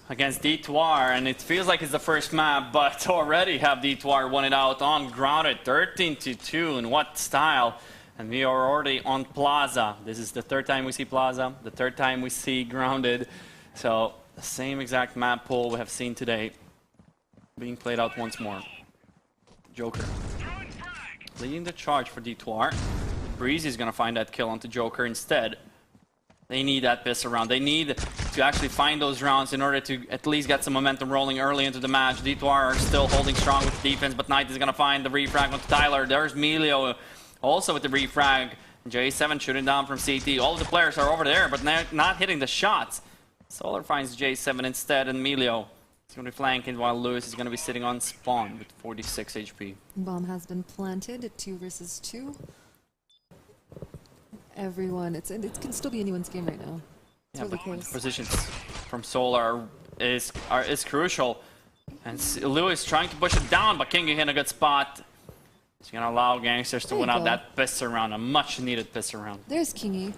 against D2R, and it feels like it's the first map, but already have D2R won it out on Grounded, 13-2, in what style? And we are already on Plaza. This is the third time we see Plaza, the third time we see Grounded. So the same exact map pool we have seen today being played out once more. Joker leading the charge for D2R. Breezy is gonna find that kill onto Joker instead. They need that pistol round. They need to actually find those rounds in order to at least get some momentum rolling early into the match. D2R are still holding strong with the defense, but Knight is going to find the refrag onto Tyler. There's Melio also with the refrag. J7 shooting down from CT. All of the players are over there, but not hitting the shots. Solar finds J7 instead, and Melio is going to be flanking while Lewis is going to be sitting on spawn with 46 HP. Bomb has been planted at 2 versus 2. Everyone, it can still be anyone's game right now. It's really close. Positions from Solar is crucial, and Lewis trying to push it down, but King in a good spot. He's gonna allow Gankstars to win out that pistol round, a much needed pistol round. There's Kingy.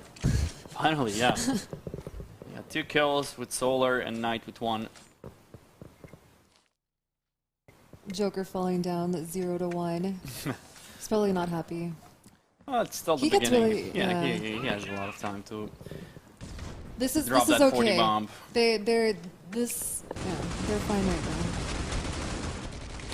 Finally, yeah. He got 2 kills with Solar and Knight with 1. Joker falling down 0-1. He's probably not happy. Well, it's still the beginning. Really, he has a lot of time to drop that 40 bomb. They're fine right now.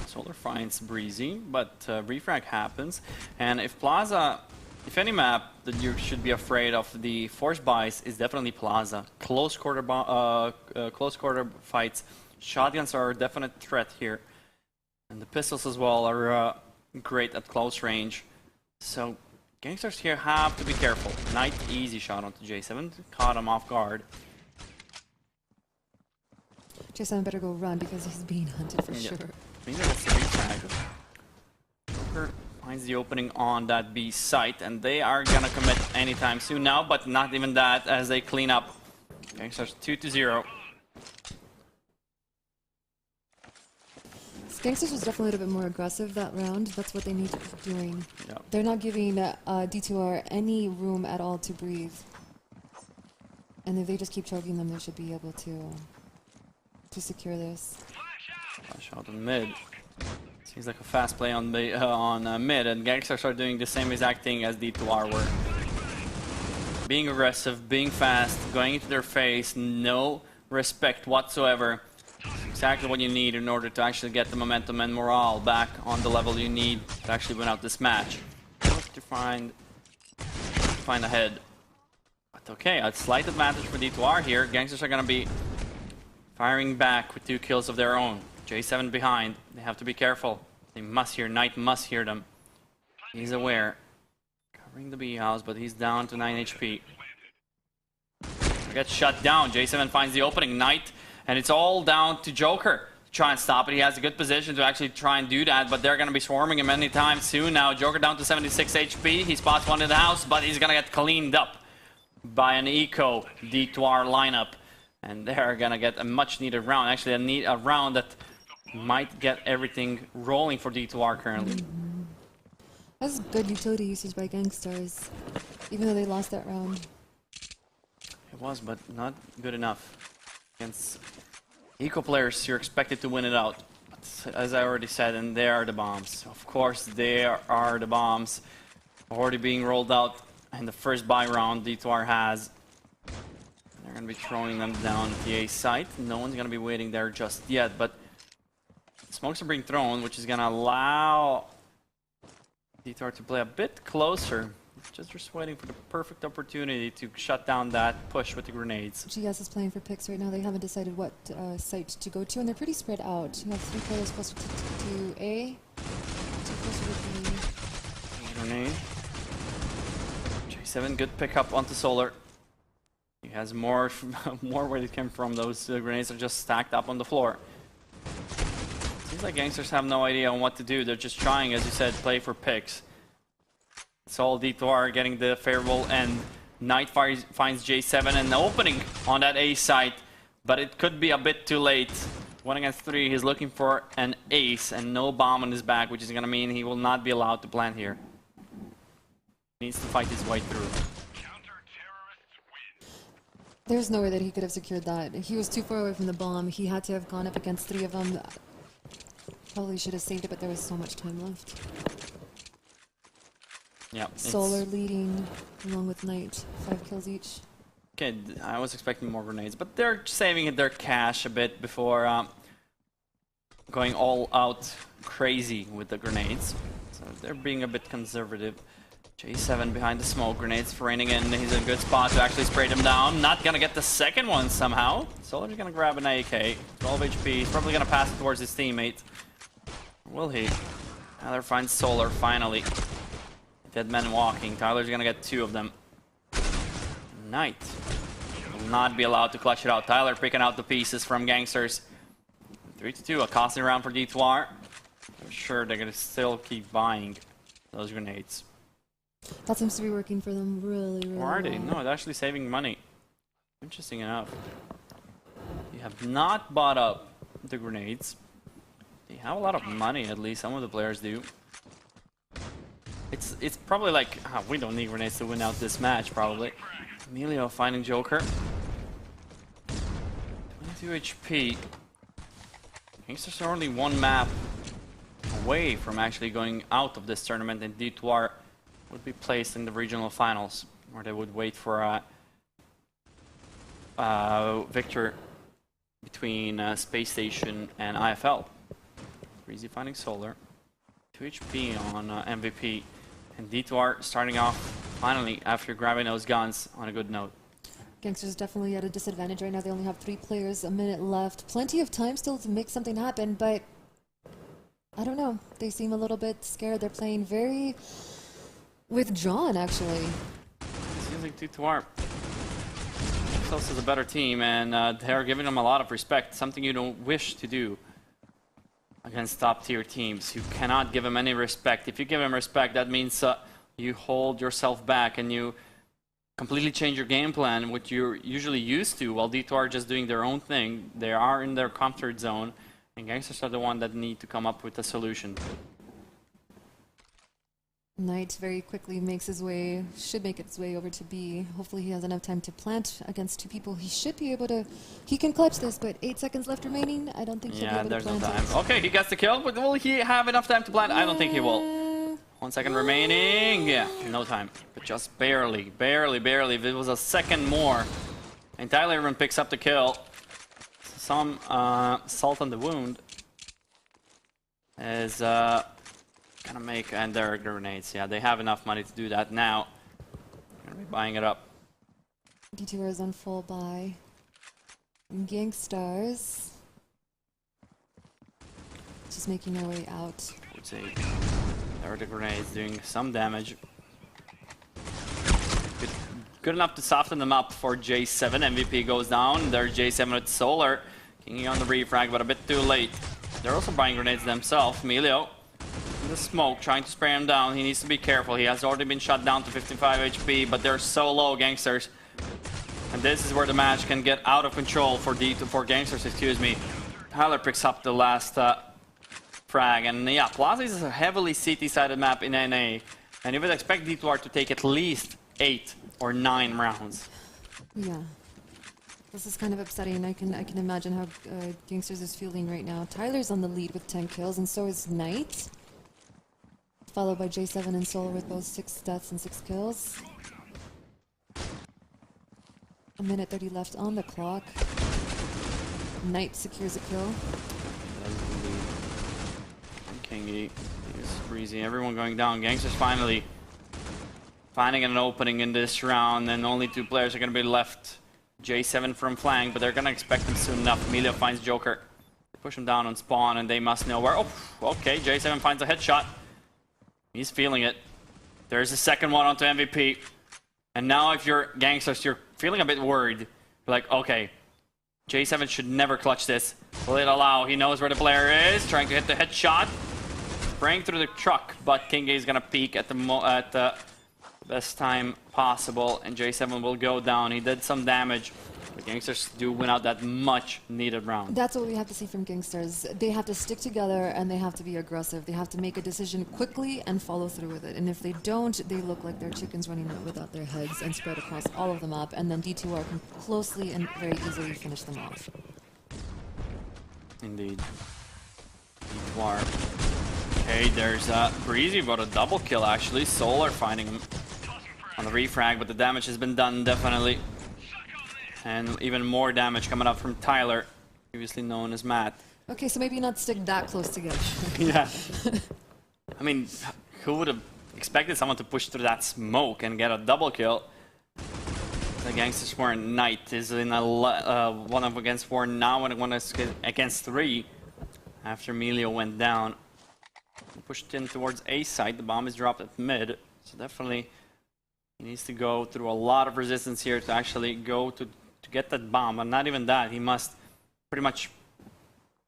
Solar finds Breezy, but refrag happens. And if Plaza, if any map that you should be afraid of the force buys is definitely Plaza. Close quarter fights. Shotguns are a definite threat here. And the pistols as well are great at close range. So Gankstars here have to be careful. Knight easy shot onto J7, caught him off guard. J7 better go run because he's being hunted for sure. That's the refrag. Joker finds the opening on that B site, and they are gonna commit anytime soon now, but not even that as they clean up. Gankstars 2-0. Gankstars was definitely a little bit more aggressive that round. That's what they need to be doing. Yep. They're not giving D2R any room at all to breathe. And if they just keep choking them, they should be able to secure this. Flash out on mid. Seems like a fast play on mid, and Gankstars are doing the same exact thing as D2R were. Being aggressive, being fast, going into their face, no respect whatsoever. Exactly what you need in order to actually get the momentum and morale back on the level you need to actually win out this match. To find ahead. But okay, a slight advantage for D2R here. Gankstars are going to be firing back with 2 kills of their own. J7 behind. They have to be careful. They must hear. Knight must hear them. He's aware. Covering the B house, but he's down to 9 HP. Gets shut down. J7 finds the opening. Knight. And it's all down to Joker to try and stop it. He has a good position to actually try and do that, but they're going to be swarming him anytime soon now. Joker down to 76 HP. He spots one in the house, but he's going to get cleaned up by an eco D2R lineup. And they're going to get a much needed round. Actually, a round that might get everything rolling for D2R currently. That's good utility usage by Gankstars, even though they lost that round. It was, but not good enough. Against eco players, you're expected to win it out. But as I already said, and there are the bombs. Of course, there are the bombs already being rolled out in the first buy round D2R has. They're going to be throwing them down at the A site. No one's going to be waiting there just yet, but smokes are being thrown, which is going to allow D2R to play a bit closer. Just waiting for the perfect opportunity to shut down that push with the grenades. GS is playing for picks right now. They haven't decided what site to go to, and they're pretty spread out. You have 3 players closer to A, 2 closer to B. Grenade. J7, good pickup onto Solar. He has more where it came from. Those grenades are just stacked up on the floor. Seems like Gankstars have no idea on what to do. They're just trying, as you said, play for picks. It's all D2R getting the favorable end. Knight finds J7 and the opening on that A site, but it could be a bit too late. 1 against 3, he's looking for an ace and no bomb on his back, which is going to mean he will not be allowed to plant here. He needs to fight his way through. There's no way that he could have secured that. He was too far away from the bomb. He had to have gone up against 3 of them. Probably should have saved it, but there was so much time left. Yeah. Solar leading along with Knight. 5 kills each. Okay, I was expecting more grenades, but they're saving their cash a bit before going all out crazy with the grenades. So they're being a bit conservative. J7 behind the smoke, grenades raining in. He's in a good spot to actually spray them down. Not gonna get the second one somehow. Solar's gonna grab an AK. 12 HP. He's probably gonna pass it towards his teammate. Will he? Tyler finds Solar finally. Dead men walking. Tyler's gonna get 2 of them. Knight will not be allowed to clutch it out. Tyler picking out the pieces from Gankstars. 3-2, a costly round for D2R. I'm sure they're gonna still keep buying those grenades. That seems to be working for them really, really Or are they? well. No, they're actually saving money. Interesting enough. They have not bought up the grenades. They have a lot of money, at least some of the players do. It's probably like, we don't need grenades to win out this match, probably. Emilio finding Joker. 22 HP. Gankstars are only 1 map away from actually going out of this tournament, and D2R would be placed in the regional finals, where they would wait for a victor between Space Station and IFL. Breezy finding Solar. 2 HP on MVP. And D2R starting off finally after grabbing those guns on a good note. Gankstars definitely at a disadvantage right now. They only have 3 players, a minute left. Plenty of time still to make something happen, but I don't know. They seem a little bit scared. They're playing very withdrawn, actually. Seems like D2R themselves is a better team, and they're giving them a lot of respect. Something you don't wish to do against top-tier teams. You cannot give them any respect. If you give them respect, that means you hold yourself back and you completely change your game plan, which you're usually used to, while D2R are just doing their own thing. They are in their comfort zone, and Gankstars are the one that need to come up with a solution. Knight very quickly makes his way, should make his way over to B. Hopefully he has enough time to plant against 2 people. He should be able to, he can clutch this, but 8 seconds left remaining. I don't think he'll be able to plant there's no time. it. Okay, he gets the kill, but will he have enough time to plant? I don't think he will. 1 second remaining. Yeah, no time. But just barely, barely, barely. If it was a second more, and Tyler even picks up the kill. Some salt on the wound is gonna make, and there are grenades. Yeah, they have enough money to do that now. Gonna be buying it up. D2R is on full buy. Gankstars just making their way out. I would say there are the grenades doing some damage. Good enough to soften them up for J7. MVP goes down. There's J7 with Solar. Kinging on the refrag, but a bit too late. They're also buying grenades themselves. Emilio in the smoke, trying to spray him down. He needs to be careful. He has already been shot down to 55 HP, but they're so low, Gankstars. And this is where the match can get out of control for Gankstars, excuse me. Tyler picks up the last frag, and yeah, Plaza is a heavily CT-sided map in NA, and you would expect D2R to take at least 8 or 9 rounds. Yeah. This is kind of upsetting. I can imagine how Gankstars is feeling right now. Tyler's on the lead with 10 kills, and so is Knight. Followed by J7 and Solar with both 6 deaths and 6 kills. A minute 30 left on the clock. Knight secures a kill. Kingy is Breezy. Everyone going down. Gankstars finally finding an opening in this round, and only 2 players are going to be left. J7 from flank, but they're going to expect him soon enough. Emilio finds Joker. They push him down on spawn, and they must know where. Oh, okay. J7 finds a headshot. He's feeling it. There's a second one onto MVP. And now if you're Gankstars, you're feeling a bit worried. You're like, okay, J7 should never clutch this. Will it allow? He knows where the player is. Trying to hit the headshot. Spraying through the truck, but Kingy is going to peek at the best time possible, and J7 will go down. He did some damage But Gangsters do win out that much needed round. That's what we have to see from Gankstars. They have to stick together and they have to be aggressive. They have to make a decision quickly and follow through with it. And if they don't, they look like they're chickens running without their heads and spread across all of the map. And then D2R can closely and very easily finish them off. Indeed. D2R. Okay, there's Breezy got a double kill actually. Solar finding him on the refrag, but the damage has been done definitely. And even more damage coming up from Tyler, previously known as Matt. Okay, so maybe not stick that close together. Yeah. I mean, who would have expected someone to push through that smoke and get a double kill? The Gangsters were Knight is in a 1 against 4 now, and 1 against 3 after Emilio went down. Pushed in towards A side. The bomb is dropped at mid, so definitely he needs to go through a lot of resistance here to actually go to get that bomb. And not even that, he must pretty much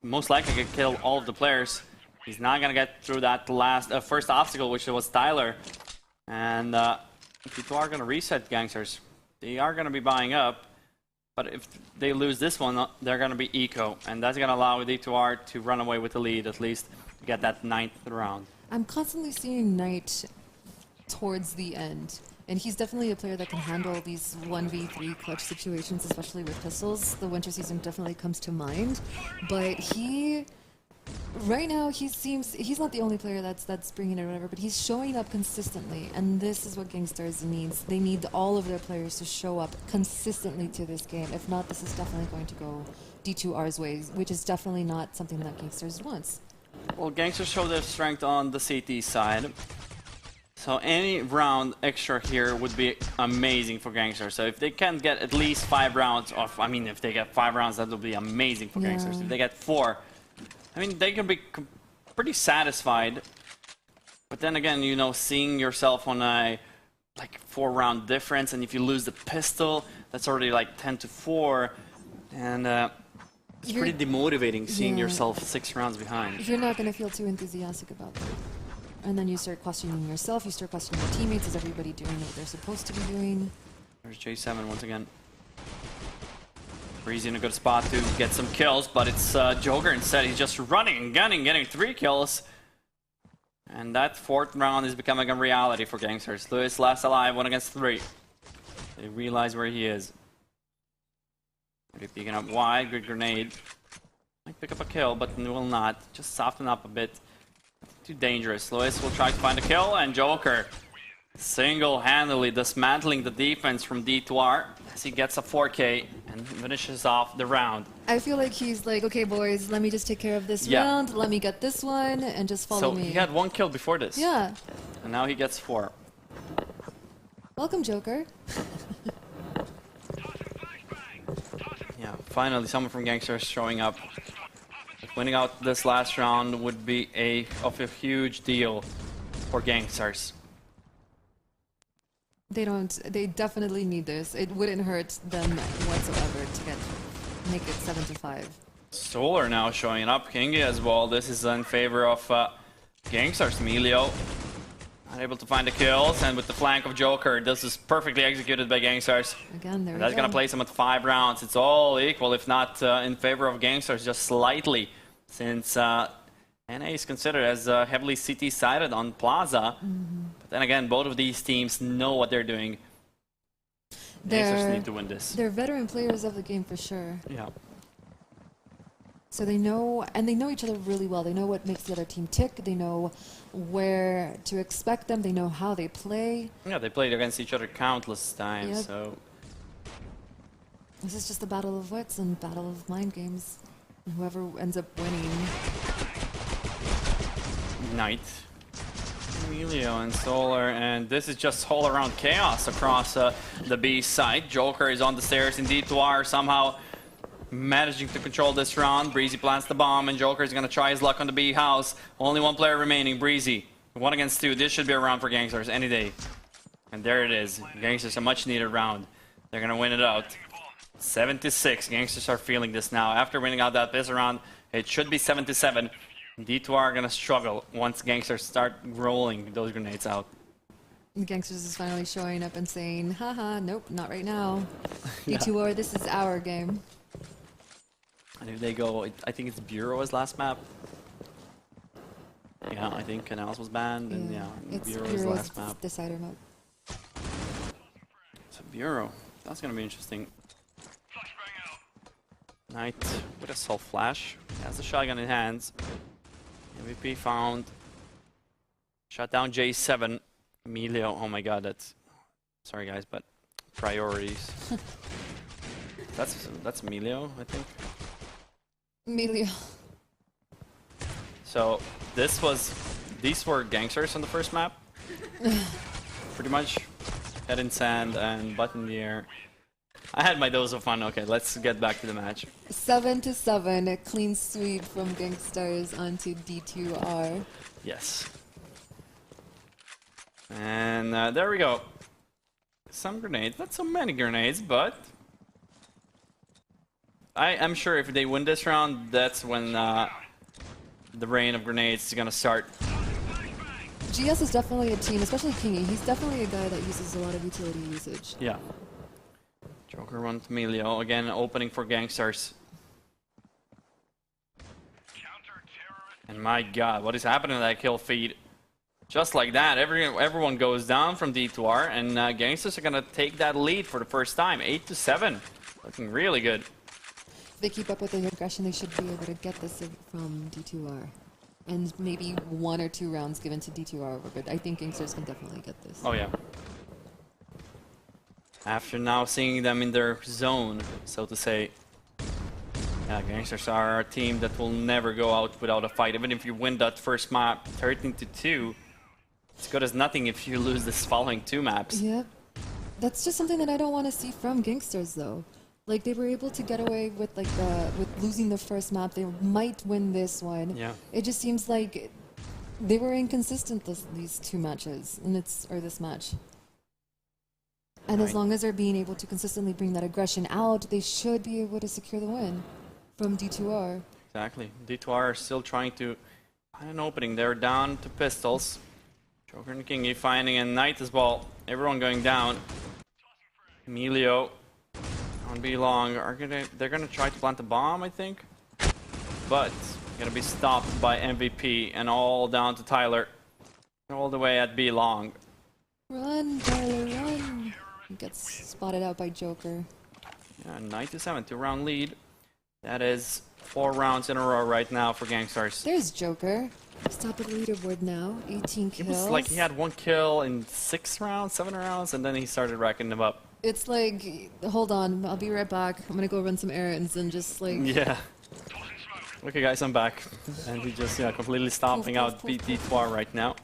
most likely kill all of the players. He's not gonna get through that last first obstacle, which was Tyler. And people are gonna reset Gangsters. They are gonna be buying up, but if they lose this one, they're gonna be eco, and that's gonna allow D2R to run away with the lead at least to get that 9th round. I'm constantly seeing Knight towards the end. And he's definitely a player that can handle these 1v3 clutch situations, especially with pistols. The winter season definitely comes to mind. But right now, he's not the only player that's bringing it or whatever, but he's showing up consistently. And this is what Gankstars needs. They need all of their players to show up consistently to this game. If not, this is definitely going to go D2R's way, which is definitely not something that Gankstars wants. Well, Gangsters show their strength on the CT side. So any round extra here would be amazing for Gangsters. So if they can get at least 5 rounds of, I mean, if they get 5 rounds, that would be amazing for Gangsters. If they get 4, I mean, they can be pretty satisfied. But then again, you know, seeing yourself on a like 4-round difference, and if you lose the pistol, that's already like 10-4, and it's pretty demotivating seeing yourself 6 rounds behind. You're not going to feel too enthusiastic about that. And then you start questioning yourself, you start questioning your teammates. Is everybody doing what they're supposed to be doing? There's J7 once again. Breezy in a good spot to get some kills, but it's Joker instead. He's just running and gunning, getting 3 kills. And that 4th round is becoming a reality for Gangsters. Lewis last alive, 1 against 3. They realize where he is. They're picking up wide, good grenade. Might pick up a kill, but will not. Just soften up a bit. Too dangerous. Lewis will try to find a kill, and Joker single-handedly dismantling the defense from D2R as he gets a 4K and finishes off the round. I feel like he's like, okay, boys, let me just take care of this round. Let me get this one, and just follow me. So he had 1 kill before this. Yeah. And now he gets 4. Welcome, Joker. Yeah, finally someone from Gangsters showing up. Winning out this last round would be a huge deal for Gankstars. They definitely need this. It wouldn't hurt them whatsoever to make it 7-5. Solar now showing up, Kingy as well. This is in favor of Gankstars. Emilio unable to find the kills, and with the flank of Joker, this is perfectly executed by Gankstars. Again, there we That's go. gonna place him at 5 rounds. It's all equal, if not in favor of Gankstars, just slightly, since NA is considered as heavily CT-sided on Plaza. But then again, both of these teams know what they're doing. Gankstars need to win this. They're veteran players of the game for sure. Yeah. So they know, and they know each other really well. They know what makes the other team tick. They know where to expect them. They know how they play. Yeah, they played against each other countless times, Yep. so... This is just a battle of wits and battle of mind games. And whoever ends up winning. Knight, Emilio and Solar, and this is just all around chaos across the B side. Joker is on the stairs in D2R, somehow managing to control this round. Breezy plants the bomb, and Joker is going to try his luck on the B house. Only 1 player remaining, Breezy. 1 against 2. This should be a round for Gankstars any day. And there it is. Gankstars a much needed round. They're going to win it out. 7-6. Gankstars are feeling this now. After winning out that this round, it should be 7-7. D2R are going to struggle once Gankstars start rolling those grenades out. Gankstars is finally showing up and saying, haha, nope, not right now. Yeah. D2R, this is our game. And if they go, I think it's Bureau as last map. Yeah, I think Canals was banned, and yeah, it's Bureau is Bureau's last map. decider mode. So Bureau, that's gonna be interesting. Knight with a soul flash. He has the shotgun in hands. MVP found. Shut down J7. Emilio, oh my god, that's... Sorry guys, but priorities. That's Emilio, I think. Emilio. So these were Gankstars on the first map. Pretty much head in sand and butt in the air. I had my dose of fun. Okay, let's get back to the match. 7-7, a clean sweep from Gankstars onto D2R. Yes. And there we go. Some grenades, not so many grenades, but I'm sure if they win this round, that's when the rain of grenades is gonna start. GS is definitely a team, especially Kingy. He's definitely a guy that uses a lot of utility usage. Yeah. Joker runs Emilio, again opening for Gankstars. And my god, what is happening to that kill feed? Just like that, everyone goes down from D2R, and Gankstars are gonna take that lead for the first time, 8-7. Looking really good. If they keep up with the aggression, they should be able to get this from D2R. And maybe 1 or 2 rounds given to D2R over, but I think Gankstars can definitely get this. Oh yeah. After now seeing them in their zone, so to say. Yeah, Gankstars are a team that will never go out without a fight. Even if you win that first map 13-2, it's good as nothing if you lose this following 2 maps. Yep. That's just something that I don't want to see from Gankstars, though. Like, they were able to get away with with losing the first map. They might win this one. Yeah. It just seems like they were inconsistent these 2 matches, and this match. And as long as they're being able to consistently bring that aggression out, they should be able to secure the win from D2R. Exactly. D2R are still trying to find an opening. They're down to pistols. Joker and Kingy finding a Knight as well. Everyone going down. Emilio on B long. They're gonna try to plant a bomb, I think. But gonna be stopped by MVP and all down to Tyler. All the way at B long. Run, Tyler, run! He gets spotted out by Joker. Yeah, 9-7, 2-round lead. That is 4 rounds in a row right now for Gankstars. There's Joker. He's top of the leaderboard now, 18 kills. It was like he had 1 kill in 6 rounds, 7 rounds, and then he started racking them up. It's like, hold on, I'll be right back. I'm gonna go run some errands and just like... Yeah. Okay guys, I'm back. And he just completely stomping out D2R right now.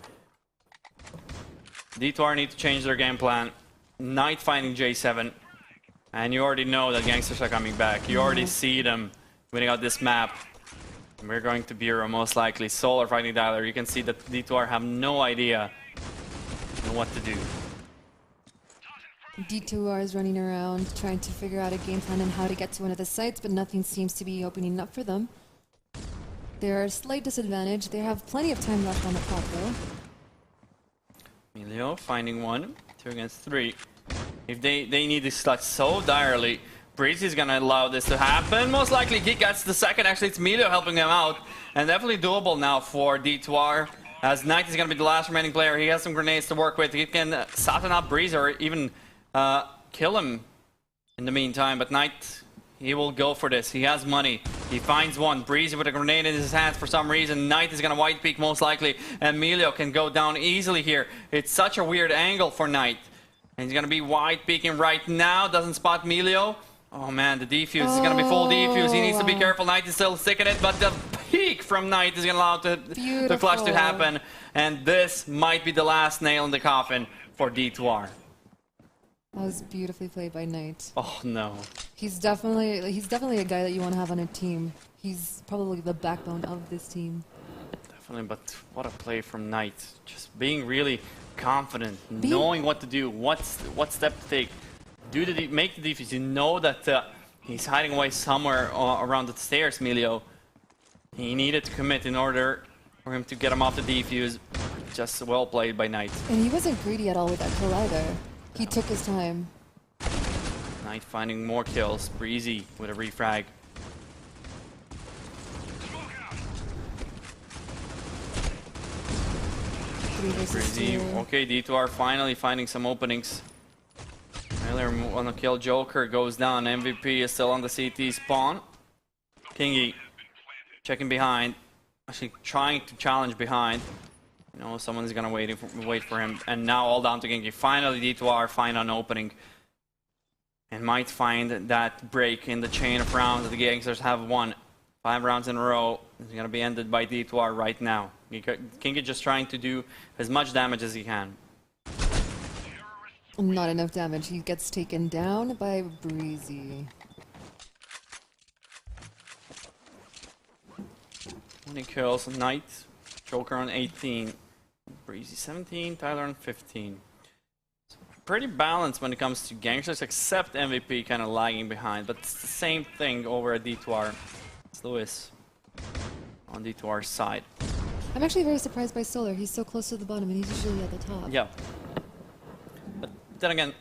D2R need to change their game plan. Knight finding J7. And you already know that Gankstars are coming back. You already see them winning out this map. And we're going to Bureau most likely. Solar fighting Tyler. You can see that D2R have no idea what to do. D2R is running around trying to figure out a game plan and how to get to one of the sites, but nothing seems to be opening up for them. They're a slight disadvantage. They have plenty of time left on the clock though. Emilio finding 1, 2 against 3. If they need this clutch so direly, Breezy is gonna allow this to happen. Most likely he gets the second. Actually, it's Emilio helping him out. And definitely doable now for D2R. As Knight is gonna be the last remaining player. He has some grenades to work with. He can soften up Breezy or even kill him in the meantime. But Knight, he will go for this. He has money. He finds 1. Breezy with a grenade in his hands for some reason. Knight is gonna white peek most likely. And Emilio can go down easily here. It's such a weird angle for Knight. And he's gonna be white peeking right now. Doesn't spot Emilio. Oh man, the defuse is gonna be full defuse. He needs to be careful. Knight is still sticking it, but the peek from Knight is gonna allow the clutch to happen. And this might be the last nail in the coffin for D2R. That was beautifully played by Knight. Oh no. He's definitely a guy that you want to have on a team. He's probably the backbone of this team. Definitely, but what a play from Knight. Just being really confident, knowing what to do, what step to take. Make the defense. You know that he's hiding away somewhere around the stairs, Emilio. He needed to commit in order for him to get him off the defuse. just well played by Knight. And he wasn't greedy at all with that kill either. He took his time. Knight finding more kills. Breezy with a refrag. 3 versus Breezy. 2. Okay, D2R finally finding some openings. Tyler on the kill. Joker goes down. MVP is still on the CT spawn. Kingy checking behind. Actually trying to challenge behind. You know, someone's gonna wait for him. And now all down to Kingy. Finally, D2R find an opening. And might find that break in the chain of rounds that the Gankstars have won. 5 rounds in a row. It's gonna be ended by D2R right now. Kingy just trying to do as much damage as he can. Not enough damage. He gets taken down by Breezy. 20 kills, Knight, Joker on 18, Breezy 17, Tyler on 15. So pretty balanced when it comes to Gankstars, except MVP kind of lagging behind, but it's the same thing over at D2R. It's Lewis on D2R's side. I'm actually very surprised by Solar. He's so close to the bottom and he's usually at the top. Yeah. But then again,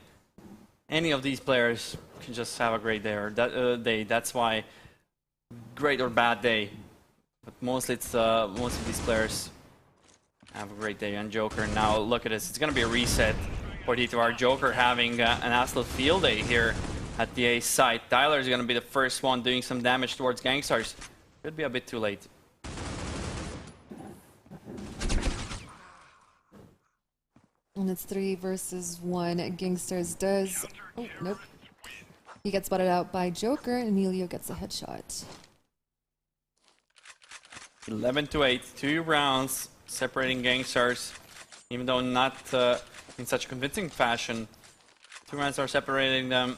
any of these players can just have a great day, or day. That's why great or bad day. But mostly it's most of these players have a great day. And Joker, now look at this. It's gonna be a reset for D2R. Joker having an absolute field day here at the A site. Tyler is gonna be the first one doing some damage towards Gankstars. Could be a bit too late. And it's 3 versus 1. Gankstars does... Oh, nope. He gets spotted out by Joker, and Emilio gets a headshot. 11-8, 2 rounds separating Gankstars, even though not in such a convincing fashion. 2 rounds are separating them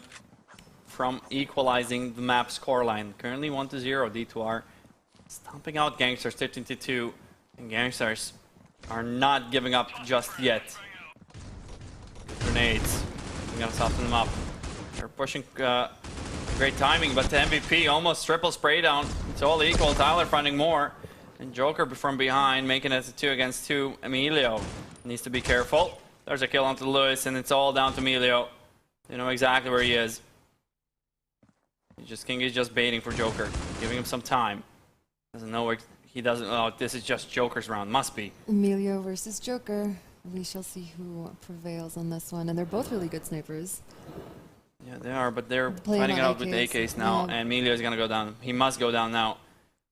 from equalizing the map scoreline. Currently 1-0, D2R stomping out Gankstars 13-2, and Gankstars are not giving up just yet. Grenades, I'm gonna soften them up. They're pushing great timing, but the MVP almost triple spray down. It's all equal. Tyler finding more. And Joker from behind, making it a 2 against 2. Emilio needs to be careful. There's a kill onto Lewis, and it's all down to Emilio. You know exactly where he is. King is just baiting for Joker, giving him some time. Doesn't know where he doesn't. Oh, this is just Joker's round. Must be. Emilio versus Joker. We shall see who prevails on this one. And they're both really good snipers. Yeah, they are, but they're Playing fighting it on out with AKs now, yeah. and Emilio's gonna go down. He must go down now.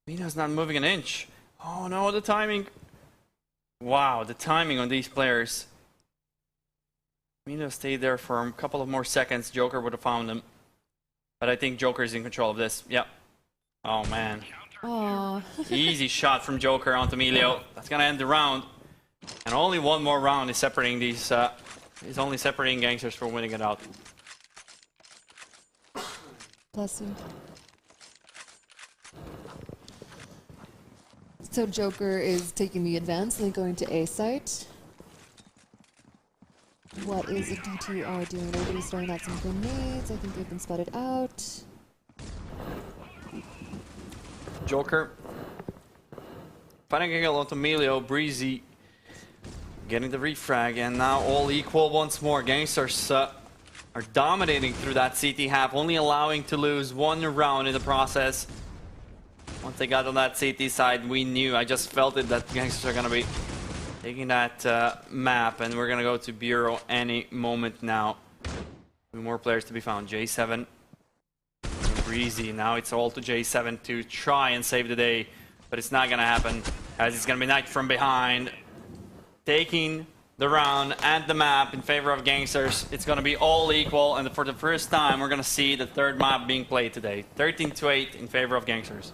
Emilio's not moving an inch. Oh no, the timing. Wow, the timing on these players. Emilio stayed there for a couple of more seconds. Joker would have found him. But I think Joker's in control of this. Yep. Oh man. Aww. Easy shot from Joker onto Emilio. That's gonna end the round. And only one more round is separating these. Is only separating Gankstars from winning it out. Bless you. So Joker is taking the advance and going to A site. What is a D2R doing? Everybody's throwing out some grenades. I think they've been spotted out. Joker fighting a onto Emilio. Breezy getting the refrag, and now all equal once more. Gankstars are dominating through that CT half, only allowing to lose 1 round in the process. Once they got on that CT side, we knew, I just felt it, that Gankstars are going to be taking that map, and we're going to go to Bureau any moment now. 2 more players to be found. J7 and Breezy. Now it's all to J7 to try and save the day, but it's not going to happen, as it's going to be Knight from behind, taking the round and the map in favor of Gankstars. It's going to be all equal, and for the first time, we're going to see the 3rd map being played today. 13-8 in favor of Gankstars.